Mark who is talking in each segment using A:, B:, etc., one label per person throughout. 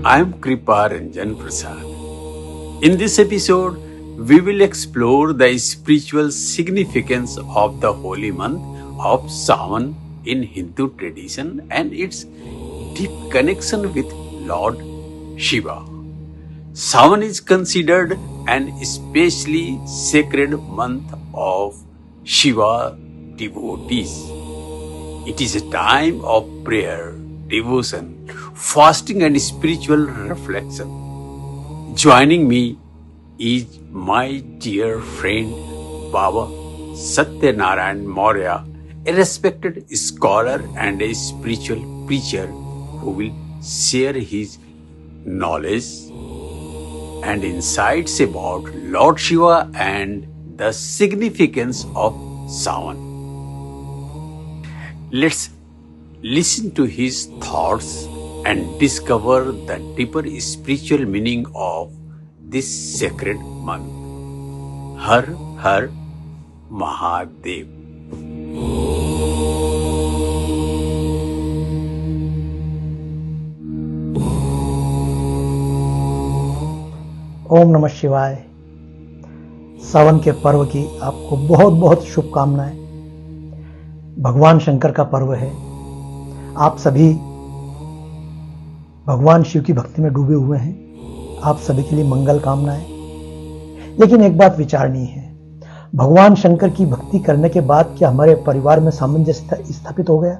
A: I am Kripa Ranjan Prasad. In this episode, we will explore the spiritual significance of the holy month of Sawan in Hindu tradition and its deep connection with Lord Shiva. Sawan is considered an especially sacred month of Shiva devotees. It is a time of prayer, devotion, fasting and spiritual reflection. Joining me is my dear friend Baba Satyanarayan Maurya, a respected scholar and a spiritual preacher who will share his knowledge and insights about Lord Shiva and the significance of Sawan. Let's listen to his thoughts and discover the deeper spiritual meaning of this sacred month. Har Har Mahadev.
B: ओम नमः शिवाय। सावन के पर्व की आपको बहुत बहुत शुभकामनाएं। भगवान शंकर का पर्व है। आप सभी भगवान शिव की भक्ति में डूबे हुए हैं। आप सभी के लिए मंगल कामनाएं। लेकिन एक बात विचारनीय है, भगवान शंकर की भक्ति करने के बाद क्या हमारे परिवार में सामंजस्य स्थापित हो गया?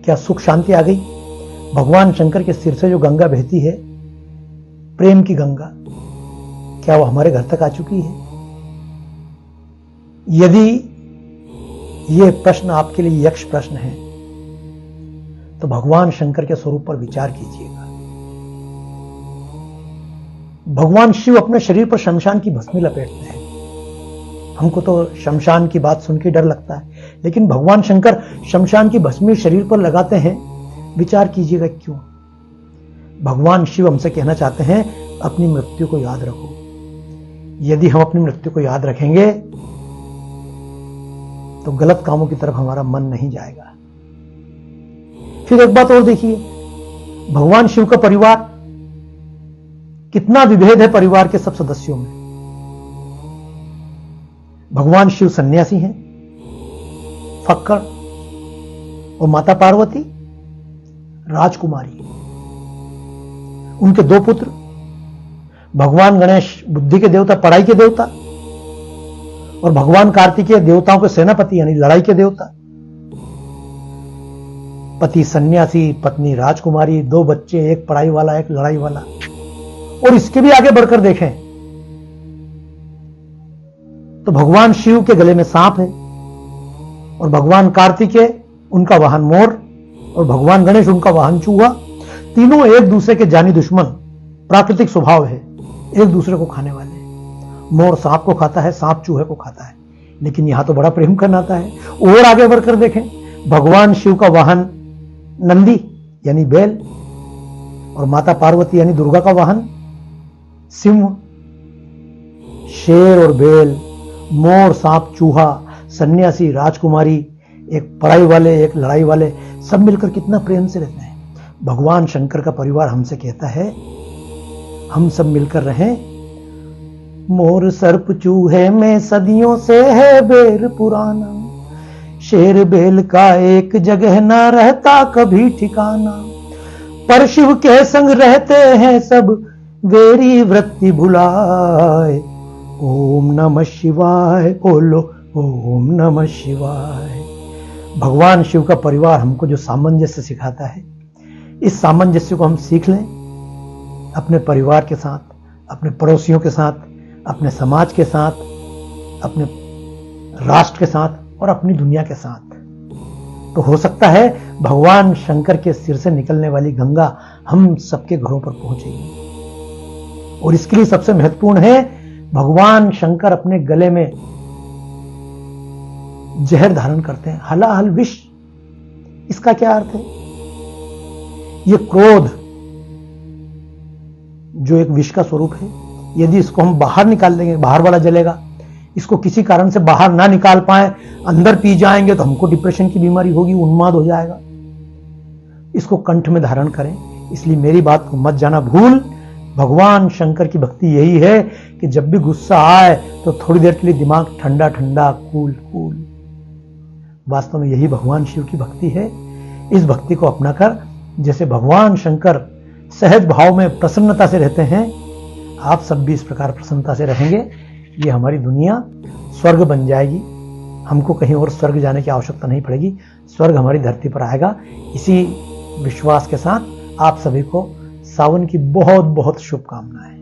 B: क्या सुख शांति आ गई? भगवान शंकर के सिर से जो गंगा बहती है, प्रेम की गंगा, क्या वो हमारे घर तक आ चुकी है? यदि यह प्रश्न आपके लिए यक्ष प्रश्न है तो भगवान शंकर के स्वरूप पर विचार कीजिएगा। भगवान शिव अपने शरीर पर शमशान की भस्मी लपेटते हैं। हमको तो शमशान की बात सुन के डर लगता है, लेकिन भगवान शंकर शमशान की भस्मी शरीर पर लगाते हैं। विचार कीजिएगा क्यों? भगवान शिव हमसे कहना चाहते हैं, अपनी मृत्यु को याद रखो। यदि हम अपनी मृत्यु को याद रखेंगे तो गलत कामों की तरफ हमारा मन नहीं जाएगा। फिर एक बात और देखिए, भगवान शिव का परिवार, कितना विभेद है परिवार के सब सदस्यों में। भगवान शिव सन्यासी हैं, फक्कड़, और माता पार्वती राजकुमारी। उनके दो पुत्र, भगवान गणेश बुद्धि के देवता, पढ़ाई के देवता, और भगवान कार्तिकेय देवताओं के सेनापति यानी लड़ाई के देवता। पति सन्यासी, पत्नी राजकुमारी, दो बच्चे, एक पढ़ाई वाला एक लड़ाई वाला। और इसके भी आगे बढ़कर देखें तो भगवान शिव के गले में सांप है, और भगवान कार्तिकेय उनका वाहन मोर, और भगवान गणेश उनका वाहन चूहा। तीनों एक दूसरे के जानी दुश्मन, प्राकृतिक स्वभाव है, एक दूसरे को खाने वाले। मोर सांप को खाता है, सांप चूहे को खाता है, लेकिन यहां तो बड़ा प्रेम का नाता है। और आगे बढ़कर देखें, भगवान शिव का वाहन नंदी यानी बैल, और माता पार्वती यानी दुर्गा का वाहन सिंह। शेर और बैल, मोर सांप चूहा, सन्यासी राजकुमारी, एक पढ़ाई वाले एक लड़ाई वाले, सब मिलकर कितना प्रेम से रहते हैं। भगवान शंकर का परिवार हमसे कहता है, हम सब मिलकर रहें। मोर सर्प चूहे में सदियों से है बैर पुराना, शेर बैल का एक जगह ना रहता कभी ठिकाना। पर शिव के संग रहते हैं सब, वेरी वृत्ति भुलाए। ओम नमः शिवाय बोलो, ओम नमः शिवाय। भगवान शिव का परिवार हमको जो सामंजस्य सिखाता है, इस सामंजस्य को हम सीख लें अपने परिवार के साथ, अपने पड़ोसियों के साथ, अपने समाज के साथ, अपने राष्ट्र के साथ और अपनी दुनिया के साथ। तो हो सकता है भगवान शंकर के सिर से निकलने वाली गंगा हम सबके घरों पर पहुंचेगी। और इसके लिए सबसे महत्वपूर्ण है, भगवान शंकर अपने गले में जहर धारण करते हैं, हलाहल विष। इसका क्या अर्थ है? यह क्रोध जो एक विष का स्वरूप है, यदि इसको हम बाहर निकाल देंगे, बाहर वाला जलेगा। इसको किसी कारण से बाहर ना निकाल पाए, अंदर पी जाएंगे तो हमको डिप्रेशन की बीमारी होगी, उन्माद हो जाएगा। इसको कंठ में धारण करें, इसलिए मेरी बात को मत जाना भूल। भगवान शंकर की भक्ति यही है कि जब भी गुस्सा आए तो थोड़ी देर के लिए दिमाग ठंडा ठंडा, कूल कूल। वास्तव में यही भगवान शिव की भक्ति है। इस भक्ति को अपनाकर जैसे भगवान शंकर सहज भाव में प्रसन्नता से रहते हैं, आप सब भी इस प्रकार प्रसन्नता से रहेंगे। ये हमारी दुनिया स्वर्ग बन जाएगी। हमको कहीं और स्वर्ग जाने की आवश्यकता नहीं पड़ेगी, स्वर्ग हमारी धरती पर आएगा। इसी विश्वास के साथ आप सभी को सावन की बहुत बहुत शुभकामनाएं।